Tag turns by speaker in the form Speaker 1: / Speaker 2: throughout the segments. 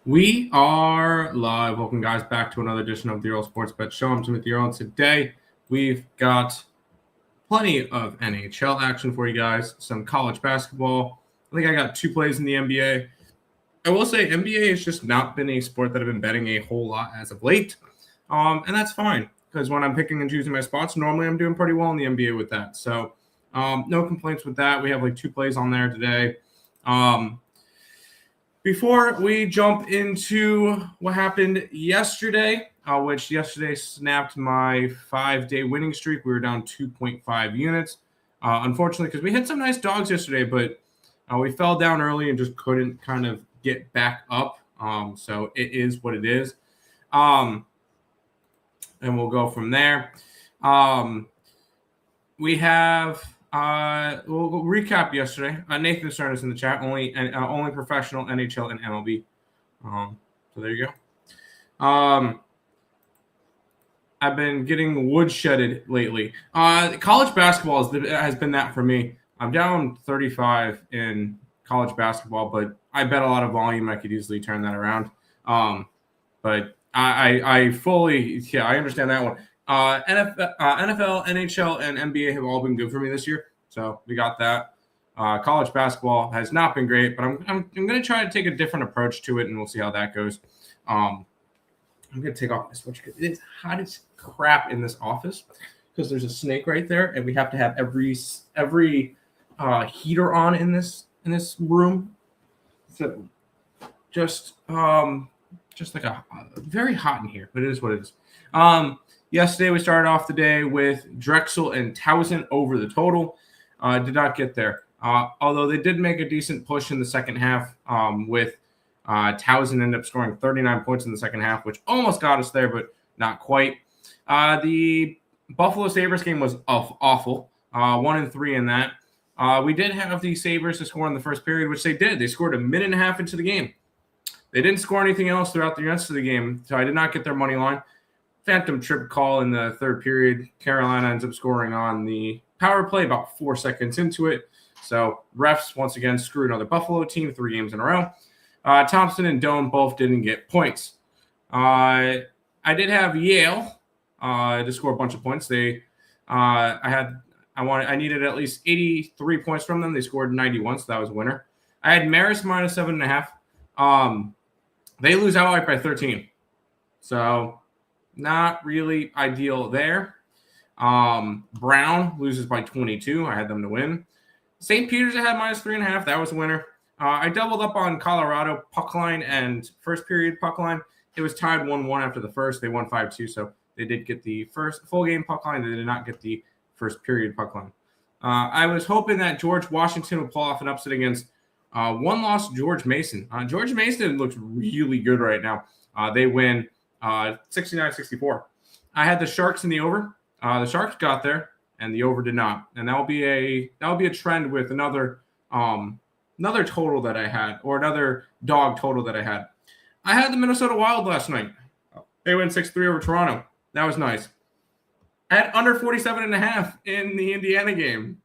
Speaker 1: We are live. Welcome, guys, back to another edition of the Earle Sports Bet Show. I'm Timothy Earle, and today we've got plenty of NHL action for you guys, some college basketball. I think I got two plays in the NBA. I will say NBA has just not been a sport that I've been betting a whole lot as of late, and that's fine because when I'm picking and choosing my spots, normally I'm doing pretty well in the NBA with that. So no complaints with that. We have like two plays on there today. Before we jump into what happened yesterday, which yesterday snapped my 5-day winning streak, we were down 2.5 units. Unfortunately, because we hit some nice dogs yesterday, but we fell down early and just couldn't kind of get back up. So it is what it is. And we'll go from there. We have we'll recap yesterday. Nathan Stern is in the chat. Only professional NHL and MLB. So there you go. I've been getting woodshedded lately. College basketball has been that for me. I'm down 35 in college basketball, but I bet a lot of volume. I could easily turn that around. But I fully, I understand that one. NFL, NHL, and NBA have all been good for me this year, so we got that. College basketball has not been great, but I'm going to try to take a different approach to it, and we'll see how that goes. I'm going to take off my switch. It's hot as crap in this office because there's a snake right there, and we have to have every heater on in this room. So just like a very hot in here, but it is what it is. Yesterday, we started off the day with Drexel and Towson over the total. Did not get there. Although they did make a decent push in the second half with Towson ended up scoring 39 points in the second half, which almost got us there, but not quite. The Buffalo Sabres game was awful. 1-3 in that. We did have the Sabres to score in the first period, which they did. They scored a minute and a half into the game. They didn't score anything else throughout the rest of the game, so I did not get their money line. Phantom trip call in the third period. Carolina ends up scoring on the power play about 4 seconds into it. So refs, once again, screwed another Buffalo team 3 games in a row. Thompson and Doan both didn't get points. I did have Yale to score a bunch of points. I needed at least 83 points from them. They scored 91, so that was a winner. I had Marist minus 7.5. They lose outright by 13. So not really ideal there. Brown loses by 22. I had them to win. St. Peter's I had minus 3.5. That was a winner. I doubled up on Colorado puck line and first period puck line. It was tied 1-1 after the first. They won 5-2, so they did get the first full game puck line. They did not get the first period puck line. I was hoping that George Washington would pull off an upset against one-loss George Mason. George Mason looks really good right now. They win 69-64. I had the Sharks in the over. The Sharks got there, and the over did not. And that'll be a trend with another total that I had, or another dog total that I had. I had the Minnesota Wild last night. They win 6-3 over Toronto. That was nice. I had under 47.5 in the Indiana game.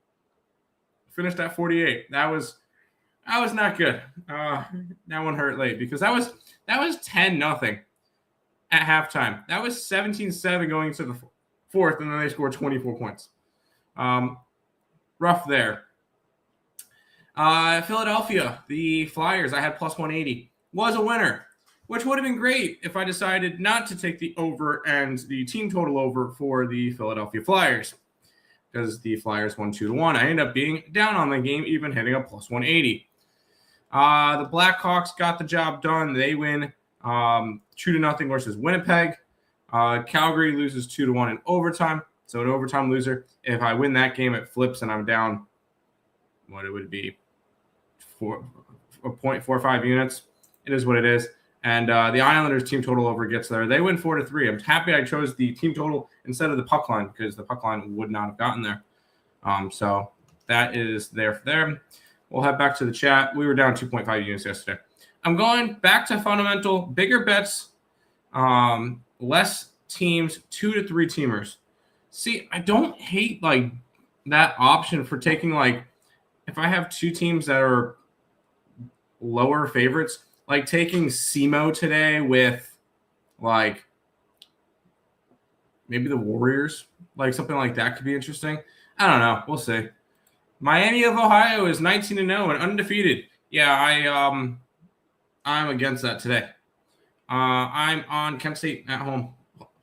Speaker 1: Finished at 48. That was not good. That one hurt late because that was 10-0 at halftime. That was 17-7 going into the fourth, and then they scored 24 points. Rough there. Philadelphia, the Flyers, I had plus 180, was a winner, which would have been great if I decided not to take the over and the team total over for the Philadelphia Flyers, because the Flyers won 2-1. I ended up being down on the game, even hitting a plus 180. The Blackhawks got the job done. They win 2-0 versus Winnipeg. Calgary loses 2-1 in overtime. So an overtime loser. If I win that game, it flips and I'm down what it would be 4.45 units. It is what it is. And the Islanders team total over gets there. They win 4-3. I'm happy I chose the team total instead of the puck line because the puck line would not have gotten there. So that is there for them. We'll head back to the chat. We were down 2.5 units yesterday. I'm going back to fundamental, bigger bets, less teams, 2 to 3 teamers. See, I don't hate like that option for taking like if I have 2 teams that are lower favorites, like taking SEMO today with like maybe the Warriors, like something like that could be interesting. I don't know. We'll see. Miami of Ohio is 19-0 and undefeated. Yeah, I'm against that today. I'm on Kent State at home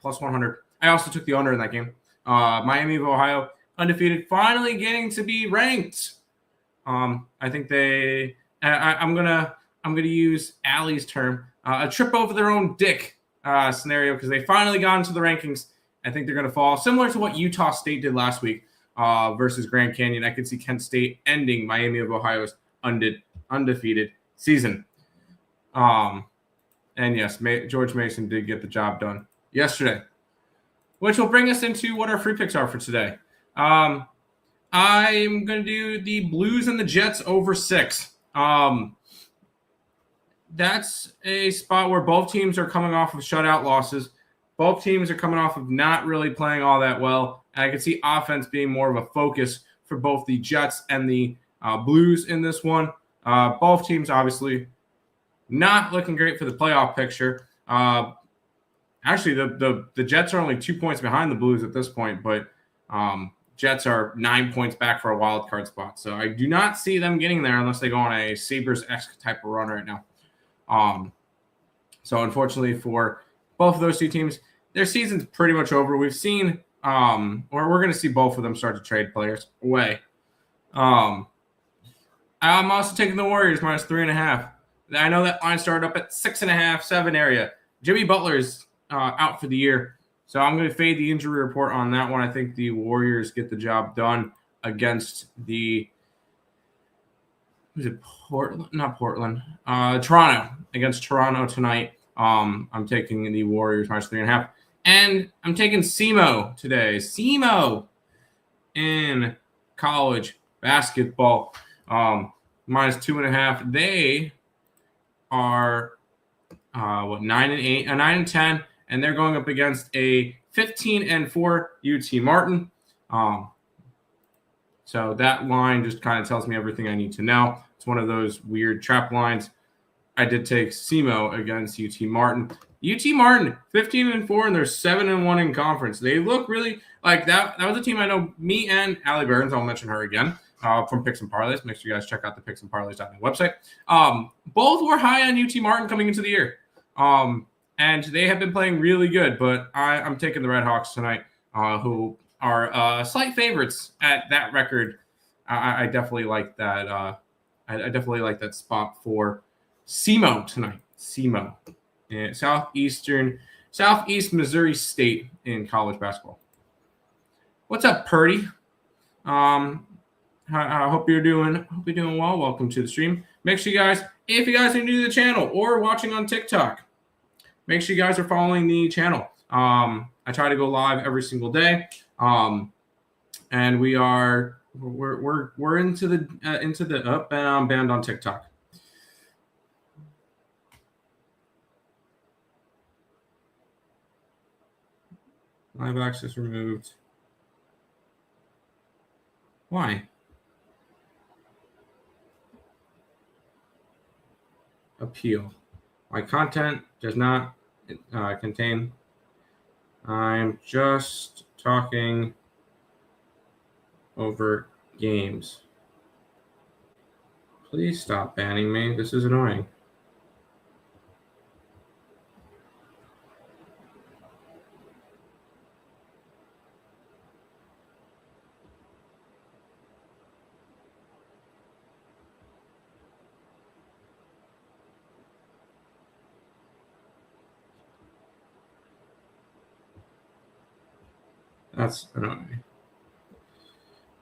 Speaker 1: plus 100. I also took the under in that game. Miami of Ohio undefeated, finally getting to be ranked. I think they. I'm gonna use Allie's term, a trip over their own dick scenario, because they finally got into the rankings. I think they're gonna fall, similar to what Utah State did last week versus Grand Canyon. I could see Kent State ending Miami of Ohio's undefeated season. And yes, George Mason did get the job done yesterday, which will bring us into what our free picks are for today. I'm going to do the Blues and the Jets over 6. That's a spot where both teams are coming off of shutout losses. Both teams are coming off of not really playing all that well. And I can see offense being more of a focus for both the Jets and the Blues in this one. Both teams, obviously, not looking great for the playoff picture. Actually, the Jets are only 2 points behind the Blues at this point, but Jets are 9 points back for a wild card spot. So I do not see them getting there unless they go on a Sabres-esque type of run right now. So unfortunately for both of those two teams, their season's pretty much over. We've seen, or we're going to see both of them start to trade players away. I'm also taking the Warriors minus 3.5. I know that line started up at 6.5, 7 area. Jimmy Butler's out for the year, so I'm going to fade the injury report on that one. I think the Warriors get the job done against the Toronto, against Toronto tonight. I'm taking the Warriors minus 3.5, and I'm taking SEMO today. SEMO in college basketball minus 2.5. They are 9-8, 9-10, and they're going up against a 15-4 UT Martin. So that line just kind of tells me everything I need to know. It's one of those weird trap lines. I did take SEMO against UT Martin. UT Martin 15-4, and they're 7-1 in conference. They look really like that. That was a team I know. Me and Allie Burns, I'll mention her again. From Picks and Parleys. Make sure you guys check out the picksandparleys.net website. Both were high on UT Martin coming into the year. And they have been playing really good, but I'm taking the Red Hawks tonight, who are slight favorites at that record. I definitely like that. I definitely like that spot for SEMO tonight. SEMO, Southeast Missouri State in college basketball. What's up, Purdy? I hope you're doing well. Welcome to the stream. Make sure you guys, if you guys are new to the channel or watching on TikTok, make sure you guys are following the channel. I try to go live every single day, and we're into the up, and I'm banned on TikTok. Live access removed. Why? Appeal. My content does not contain. I'm just talking over games. Please stop banning me. This is annoying. That's annoying.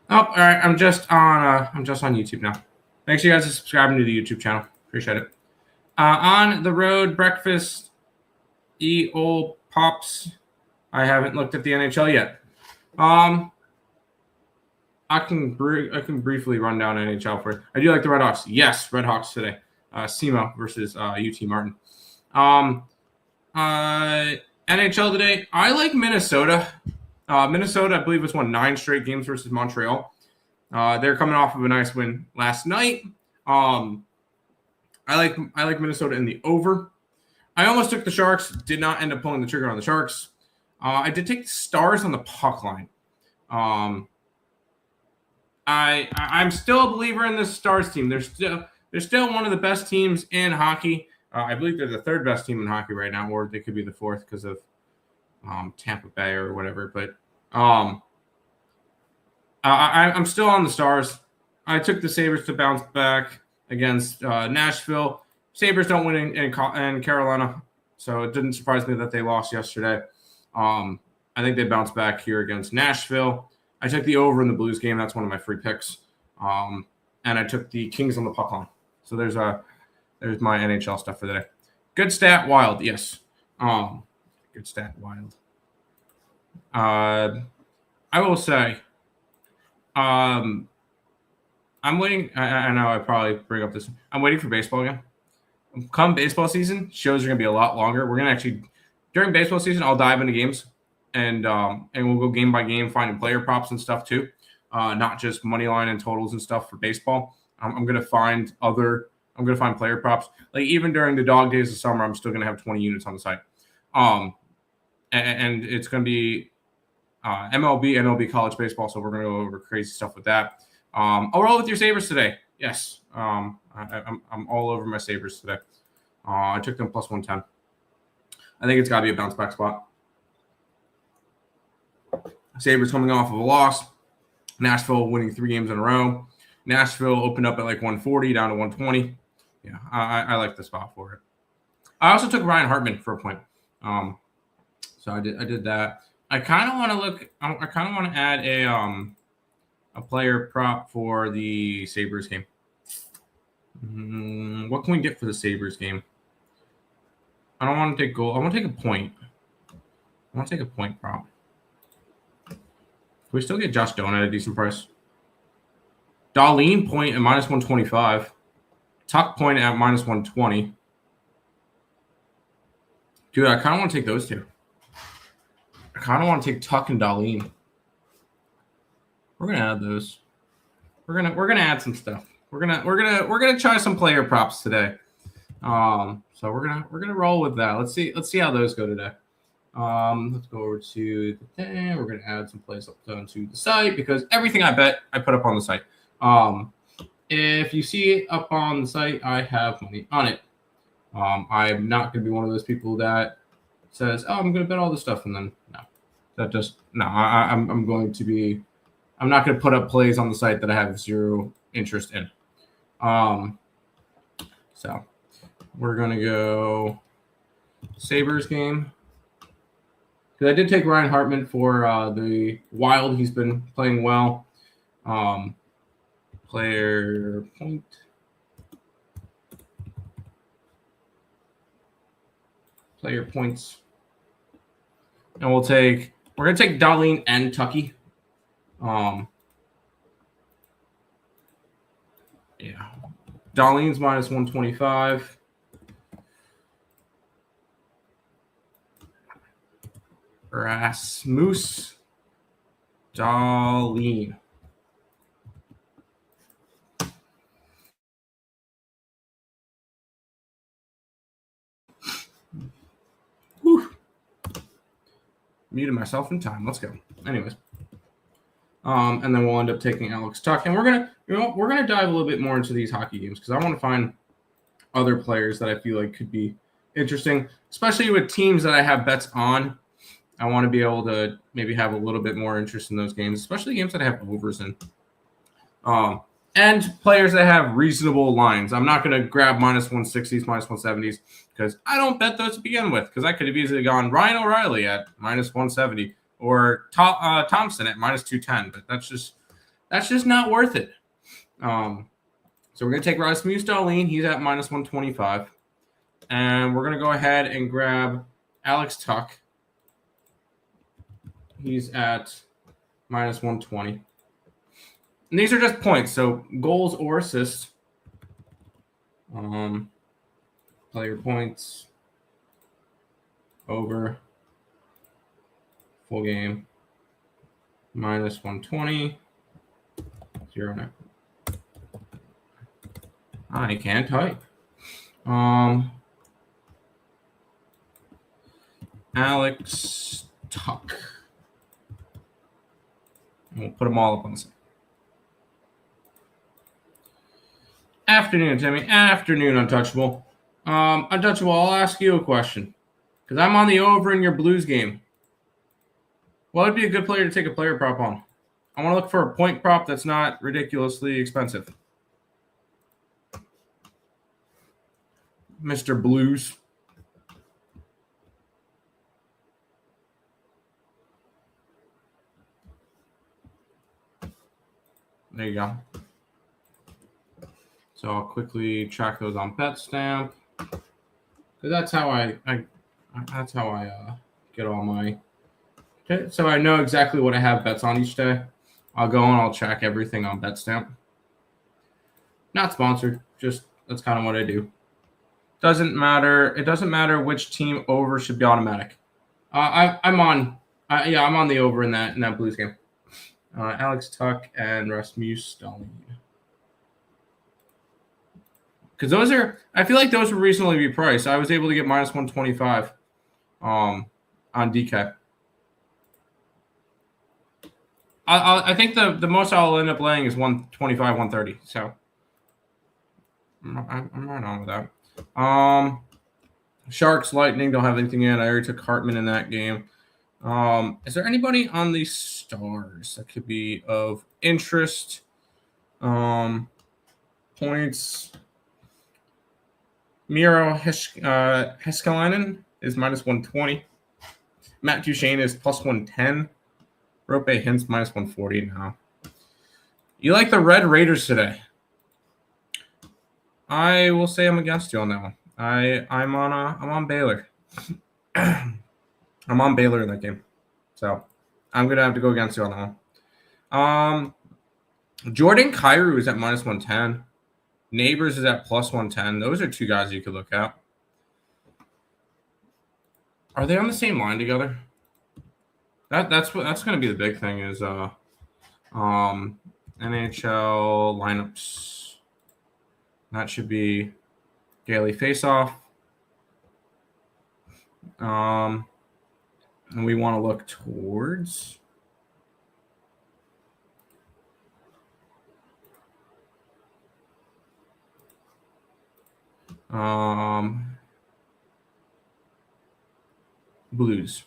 Speaker 1: Oh, all right. I'm just on YouTube now. Make sure you guys are subscribing to the YouTube channel. Appreciate it. On the road breakfast, old pops. I haven't looked at the NHL yet. I can briefly run down NHL for you. I do like the Red Hawks. Yes, Red Hawks today. SEMO versus UT Martin. NHL today. I like Minnesota. Minnesota, I believe, has won 9 straight games versus Montreal. They're coming off of a nice win last night. I like Minnesota in the over. I almost took the Sharks. Did not end up pulling the trigger on the Sharks. I did take the Stars on the puck line. I'm still a believer in this Stars team. They're still one of the best teams in hockey. I believe they're the third best team in hockey right now, or they could be the fourth because of Tampa Bay or whatever. But I'm still on the Stars. I took the Sabres to bounce back against Nashville. Sabres don't win in Carolina, so it didn't surprise me that they lost yesterday. I think they bounced back here against Nashville. I took the over in the Blues game. That's one of my free picks. And I took the Kings on the puck line. So there's my NHL stuff for the day. Good stat, Wild. Yes. Good stat, Wild. I will say, I'm waiting. I know I probably bring up this. I'm waiting for baseball again. Come baseball season, shows are going to be a lot longer. We're going to actually, during baseball season, I'll dive into games and we'll go game by game, finding player props and stuff too. Not just money line and totals and stuff for baseball. I'm going to find player props. Like even during the dog days of summer, I'm still going to have 20 units on the site. And it's going to be MLB, MLB college baseball. So we're going to go over crazy stuff with that. I'll roll with your Sabres today. Yes. I'm all over my Sabres today. I took them plus 110. I think it's got to be a bounce back spot. Sabres coming off of a loss. Nashville winning 3 games in a row. Nashville opened up at like 140 down to 120. Yeah, I like the spot for it. I also took Ryan Hartman for a point. So I did that. I kind of want to look. I kind of want to add a player prop for the Sabres game. What can we get for the Sabres game? I don't want to take goal. I want to take a point. I want to take a point prop. Can we still get Josh Doan at a decent price? Darlene point at minus 125. Tuck point at minus 120. Dude, I kind of want to take those two. I kind of want to take Tuck and Darlene. We're gonna add those. We're gonna add some stuff. We're gonna try some player props today. So we're gonna roll with that. Let's see how those go today. Let's go over to the thing. We're gonna add some plays up to the site because everything I bet I put up on the site. If you see it up on the site, I have money on it. I'm not gonna be one of those people that says, "Oh, I'm gonna bet all this stuff," and then no. I'm going to be. I'm not going to put up plays on the site that I have zero interest in. So we're going to go Sabres game. Because I did take Ryan Hartman for the Wild. He's been playing well. Player point. Player points. And we're going to take Darlene and Tucky. Yeah. Darlene's minus 125. Rasmus Darlene. Whew. Muted myself in time. Let's go. Anyways. And then we'll end up taking Alex Tuck. And we're gonna dive a little bit more into these hockey games because I want to find other players that I feel like could be interesting, especially with teams that I have bets on. I want to be able to maybe have a little bit more interest in those games, especially games that I have overs in. And players that have reasonable lines. I'm not going to grab minus 160s, minus 170s because I don't bet those to begin with because I could have easily gone Ryan O'Reilly at minus 170 or Thompson at minus 210, but that's just not worth it. So we're going to take Rasmus Darlene. He's at minus 125. And we're going to go ahead and grab Alex Tuck. He's at minus 120. And these are just points, so goals or assists. Player points. Over. Full game. Minus 120. 0 9. I can't type. Alex Tuck. And we'll put them all up on the side. Afternoon, Timmy. Afternoon, Untouchable. Untouchable, I'll ask you a question. Because I'm on the over in your Blues game. What would be a good player to take a player prop on? I want to look for a point prop that's not ridiculously expensive. Mr. Blues. There you go. So I'll quickly track those on BetStamp. Because that's how I get all my. Okay, so I know exactly what I have bets on each day. I'll go and I'll track everything on BetStamp. Not sponsored, just that's kind of what I do. Doesn't matter. It doesn't matter which team over should be automatic. I'm on the over in that Blues game. Alex Tuck and Rasmus Dahlin. Because I feel like those were reasonably priced. I was able to get minus 125 on DK. I think the most I'll end up laying is 125, 130. So I'm right on with that. Sharks, Lightning don't have anything in. I already took Hartman in that game. Is there anybody on the Stars that could be of interest? Points. Miro Heskalainen is minus 120. Matt Duchene is plus 110. Rope Hintz minus 140 now. You like the Red Raiders today? I will say I'm against you on that one. I'm on Baylor. I'm on Baylor in that game. So I'm gonna have to go against you on that one. Jordan Kyrou is at minus 110. Neighbors is at plus 110. Those are two guys you could look at. Are they on the same line together? That's going to be the big thing is NHL lineups. That should be Gaily Faceoff. And we want to look towards Blues.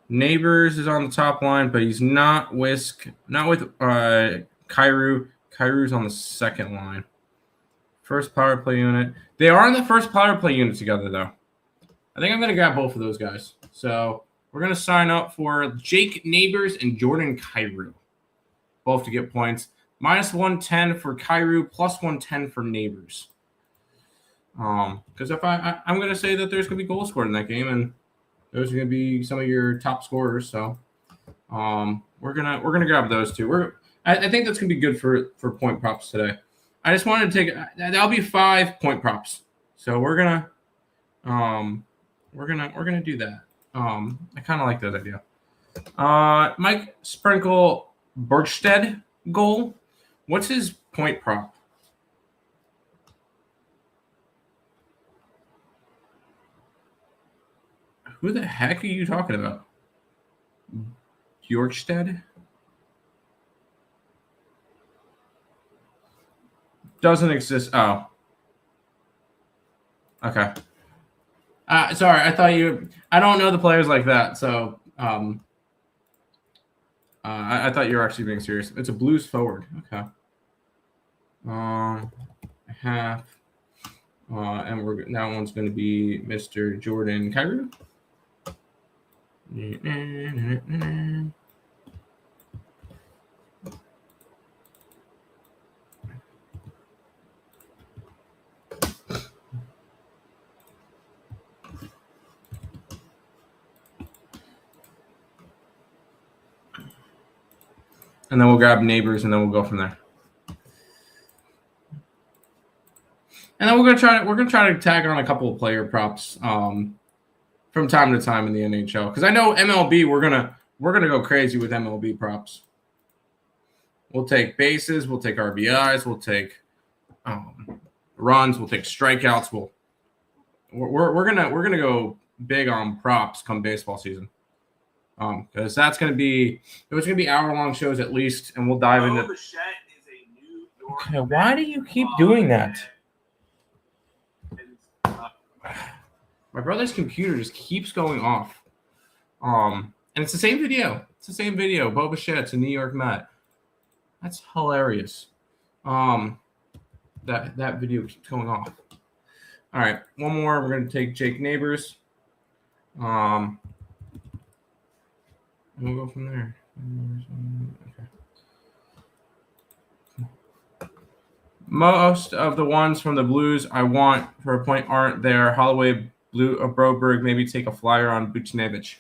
Speaker 1: Neighbors is on the top line, but he's not with Kyrou. Kyrou's on the second line. First power play unit. They are in the first power play unit together, though. I think I'm going to grab both of those guys. So we're going to sign up for Jake Neighbors and Jordan Kyrou, both to get points. Minus 110 for Kyrou, plus 110 for Neighbors. Because if I'm going to say that there's going to be goals scored in that game, and those are going to be some of your top scorers. So we're gonna grab those two. I think that's going to be good for point props today. I just wanted to take that'll be 5 point props. So we're gonna do that. I kind of like that idea. Mike Sprinkle Bergstedt goal. What's his point prop? Who the heck are you talking about? Bjorkstad? Doesn't exist. Oh. Okay. Sorry, I thought you. I don't know the players like that, so I thought you were actually being serious. It's a Blues forward. Okay. Half. And that one's going to be Mr. Jordan Kyrou. And then we'll grab Neighbors, and then we'll go from there. And then we're gonna try to tag on a couple of player props from time to time in the NHL, because I know MLB we're gonna go crazy with MLB props. We'll take bases, we'll take RBIs, we'll take runs. We'll take strikeouts. We're gonna go big on props come baseball season. Because it's gonna be hour-long shows at least, and we'll dive into. Okay, why do you keep doing that? My brother's computer just keeps going off. And it's the same video. It's the same video. Bo Bichette's a New York Met. That's hilarious. That video keeps going off. All right, one more. We're gonna take Jake Neighbors. We'll go from there. Okay. Most of the ones from the Blues I want for a point aren't there. Holloway, Broberg, maybe take a flyer on Buchnevich.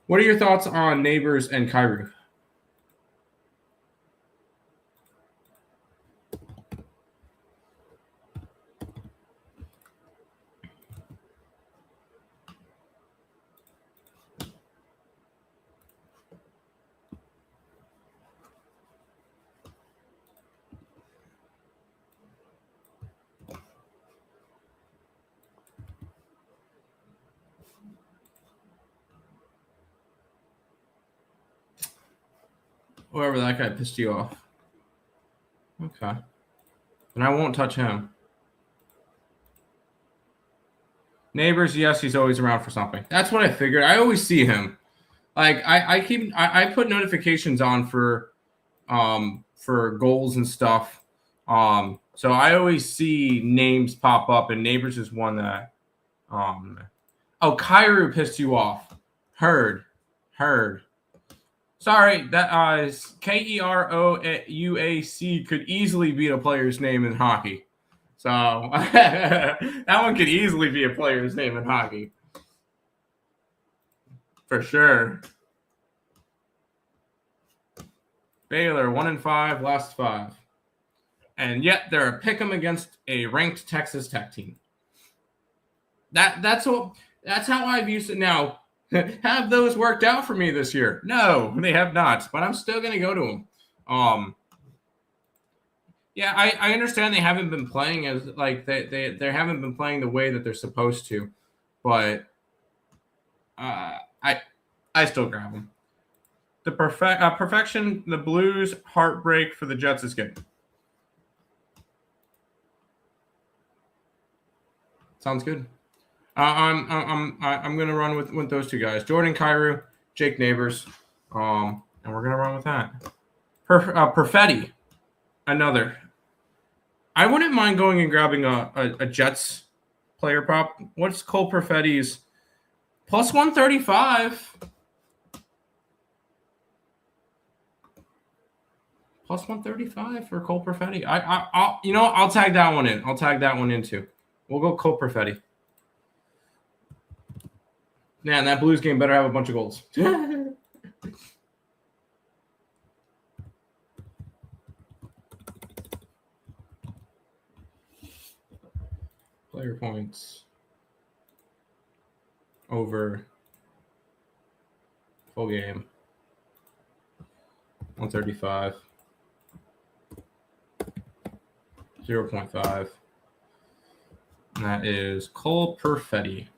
Speaker 1: What are your thoughts on Neighbors and Kyrou? Whoever that guy pissed you off. Okay. Then I won't touch him. Neighbors, yes, he's always around for something. That's what I figured. I always see him. Like I put notifications on for goals and stuff. So I always see names pop up, and Neighbors is one that Kyrou pissed you off. Heard. Sorry, that is Kerouac could easily be a player's name in hockey. So that one could easily be a player's name in hockey. For sure. Baylor, 1-5, last 5. And yet they're a pick'em against a ranked Texas Tech team. That's how I've used it now. Have those worked out for me this year? No, they have not, but I'm still going to go to them. Yeah, I understand they haven't been playing as like they haven't been playing the way that they're supposed to, but I still grab them. The perfection, the Blues heartbreak for the Jets is good. Sounds good. I'm gonna run with those two guys, Jordan Kyrou, Jake Neighbors, and we're gonna run with that. Perfetti, another. I wouldn't mind going and grabbing a Jets player prop. What's Cole Perfetti's plus 135? Plus 135 for Cole Perfetti. I'll tag that one in. I'll tag that one in too. We'll go Cole Perfetti. Man, that Blues game better have a bunch of goals. Player points over full game 135 0.5. And that is Cole Perfetti.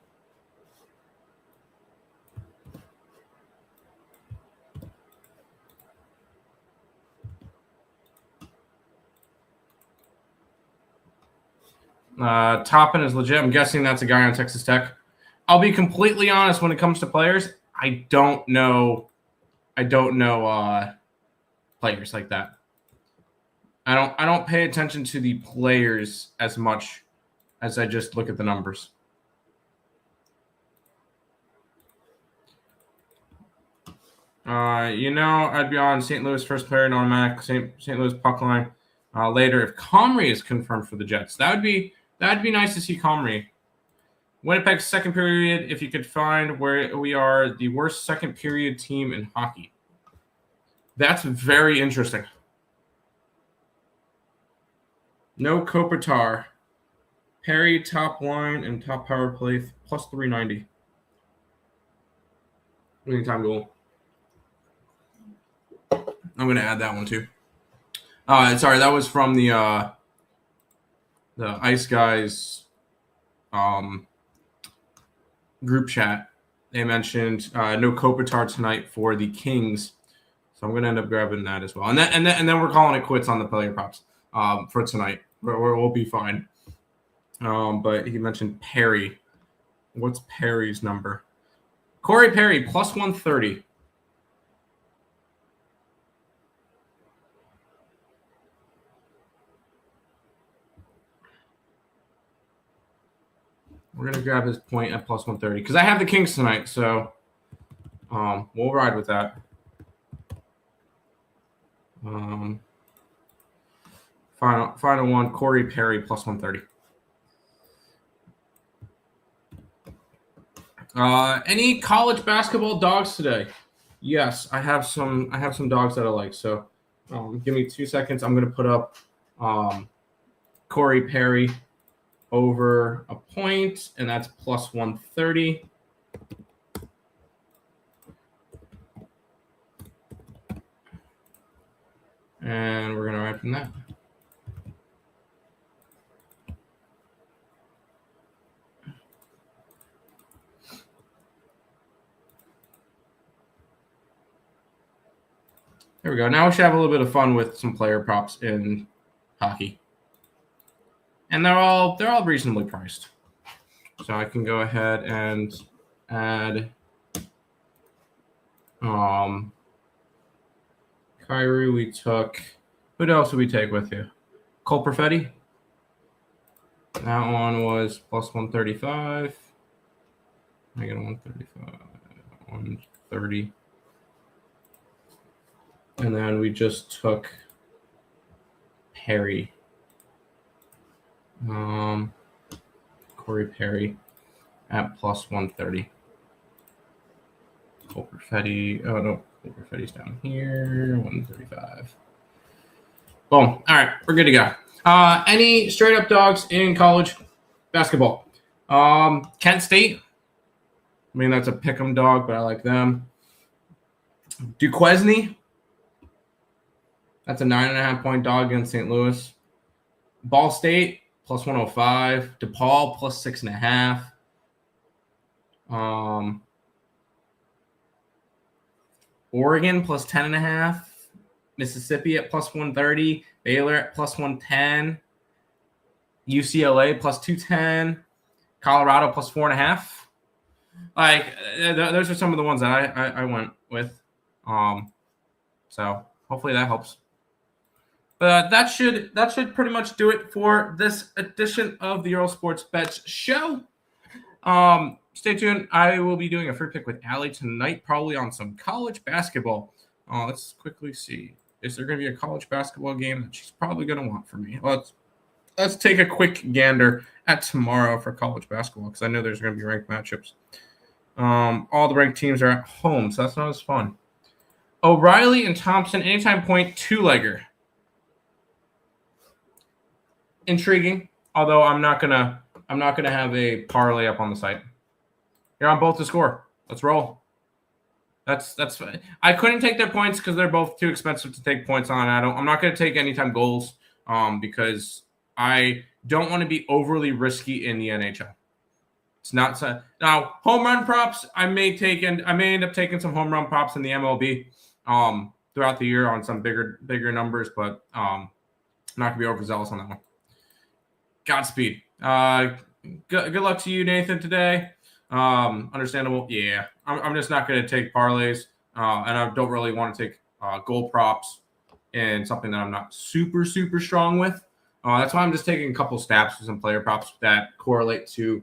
Speaker 1: Toppin is legit. I'm guessing that's a guy on Texas Tech. I'll be completely honest when it comes to players. I don't know players like that. I don't pay attention to the players as much as I just look at the numbers. I'd be on St. Louis first player in automatic, St. Louis puck line later if Comrie is confirmed for the Jets. That'd be nice to see Comrie. Winnipeg's second period, if you could find where we are the worst second period team in hockey. That's very interesting. No Kopitar. Perry, top line, and top power play, plus 390. Anytime goal. I'm going to add that one too. Sorry, that was from the Ice Guys group chat. They mentioned no Kopitar tonight for the Kings, so I'm going to end up grabbing that as well. And then we're calling it quits on the player props for tonight. We'll be fine. But he mentioned Perry. What's Perry's number? Corey Perry plus 130. We're going to grab his point at plus 130 because I have the Kings tonight, so we'll ride with that. Final one, Corey Perry plus 130. Any college basketball dogs today? Yes, I have some dogs that I like. So give me 2 seconds. I'm going to put up Corey Perry over a point, and that's plus 130. And we're going to ride from that. There we go. Now we should have a little bit of fun with some player props in hockey. And they're all reasonably priced. So I can go ahead and add Kyrie. We took. Who else did we take with you? Cole Perfetti. That one was plus 135. I get a 135, 130. And then we just took Perry. Corey Perry at plus 130. Cole Perfetti. Oh, no. Cole Perfetti's down here. 135. Boom. All right. We're good to go. Any straight up dogs in college basketball? Kent State. I mean, that's a pick'em dog, but I like them. Duquesne. That's a 9.5-point dog against St. Louis. Ball State plus 105. DePaul plus 6.5. Oregon plus 10.5. Mississippi at plus 130. Baylor at plus 110. UCLA plus 210. Colorado plus 4.5. Like those are some of the ones that I went with. So hopefully that helps. But that should pretty much do it for this edition of the Earle Sports Bets show. Stay tuned. I will be doing a free pick with Allie tonight, probably on some college basketball. Let's quickly see. Is there going to be a college basketball game that she's probably going to want from me? Let's take a quick gander at tomorrow for college basketball because I know there's going to be ranked matchups. All the ranked teams are at home, so that's not as fun. O'Reilly and Thompson, anytime point, two-legger. Intriguing, although I'm not gonna have a parlay up on the site. You're on both to score. Let's roll. That's fine. I couldn't take their points because they're both too expensive to take points on. I'm not gonna take anytime goals because I don't want to be overly risky in the NHL. It's not so. Now home run props. I may end up taking some home run props in the MLB throughout the year on some bigger numbers, but I'm not gonna be overzealous on that one. Godspeed. Good luck to you, Nathan, today. Understandable. Yeah, I'm just not going to take parlays, and I don't really want to take goal props in something that I'm not super strong with. That's why I'm just taking a couple stabs with some player props that correlate to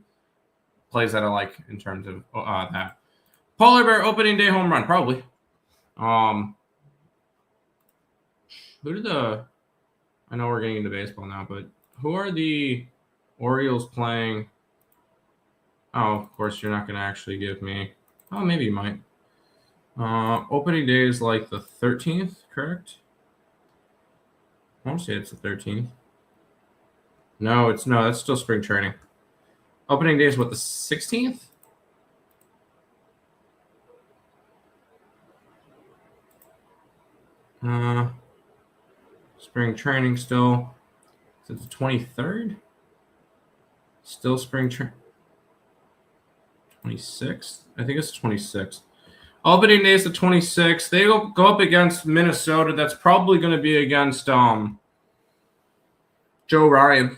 Speaker 1: plays that I like in terms of that. Polar Bear opening day home run, probably. I know we're getting into baseball now, but who are the Orioles playing? Oh, of course, you're not going to actually give me. Oh, maybe you might. Opening day is like the 13th, correct? I want to say it's the 13th. No, that's still spring training. Opening day is what, the 16th? Spring training still. Is it the 23rd? Still spring training. 26th? I think it's the 26th. Opening day is the 26th. They go up against Minnesota. That's probably going to be against Joe Ryan.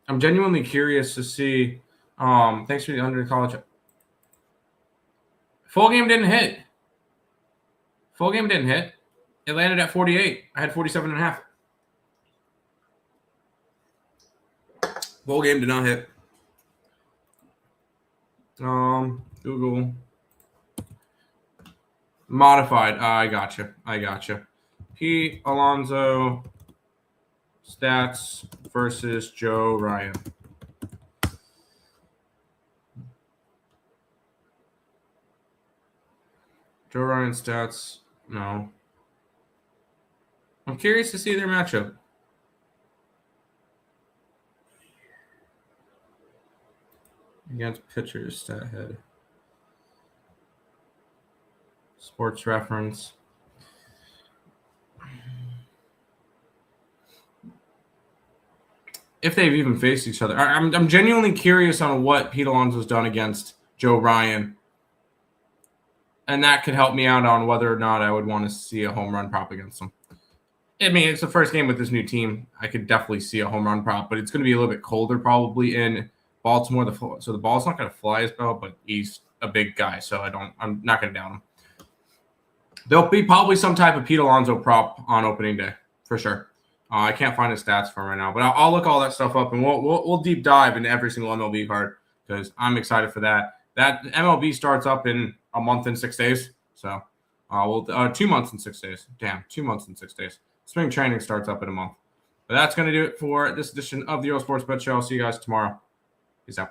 Speaker 1: I'm genuinely curious to see. Thanks for the under college. Full game didn't hit. It landed at 48. I had 47.5. Full game did not hit. Google. Modified. I gotcha. Pete Alonso stats versus Joe Ryan. Joe Ryan stats. No. I'm curious to see their matchup. Against pitchers, stat head. Sports reference. If they've even faced each other. I'm genuinely curious on what Pete Alonso's done against Joe Ryan. And that could help me out on whether or not I would want to see a home run prop against him. I mean, it's the first game with this new team. I could definitely see a home run prop, but it's going to be a little bit colder probably in Baltimore. So the ball's not going to fly as well, but he's a big guy, so I'm not going to down him. There'll be probably some type of Pete Alonso prop on opening day for sure. I can't find his stats for him right now, but I'll look all that stuff up and we'll deep dive into every single MLB card because I'm excited for that. That MLB starts up in a month and 6 days, so 2 months and 6 days. Damn, 2 months and 6 days. Spring training starts up in a month. But that's going to do it for this edition of the Earle Sports Bet Show. I'll see you guys tomorrow. Peace out.